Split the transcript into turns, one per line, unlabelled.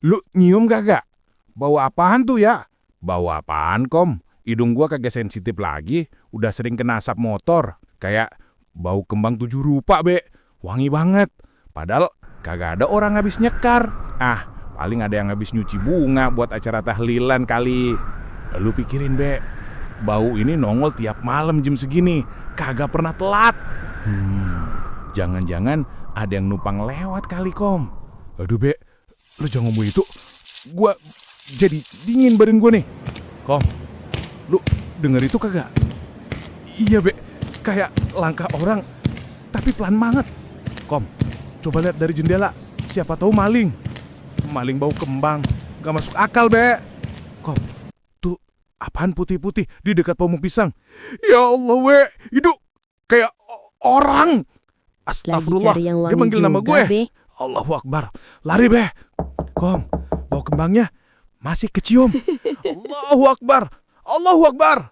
Lu nyium kagak? Bau apaan tuh ya? Bau apaan, Kom? Hidung gua kagak sensitif lagi. Udah sering kena asap motor. Kayak bau kembang 7 rupa, Be. Wangi banget. Padahal kagak ada orang habis nyekar. Paling ada yang habis nyuci bunga buat acara tahlilan kali. Lu pikirin, Be. Bau ini nongol tiap malam jam segini. Kagak pernah telat. Jangan-jangan ada yang numpang lewat kali, Kom. Aduh, Be. Lu jangan ngomong itu. Gua jadi dingin badan gua nih. Kom, lu denger itu kagak? Iya, Be. Kayak langkah orang, tapi pelan banget. Kom, coba lihat dari jendela. Siapa tahu maling. Maling bau kembang. Gak masuk akal, Be. Kom, tuh apaan putih-putih di dekat pohon pisang? Ya Allah, We. Itu kayak orang. Astagfirullah.
Lagi cari yang
Dia
wangi
manggil nama
juga,
gue.
Be.
Allahu Akbar. Lari, Be. Kom, bau kembangnya masih kecium. Allahu Akbar. Allahu Akbar.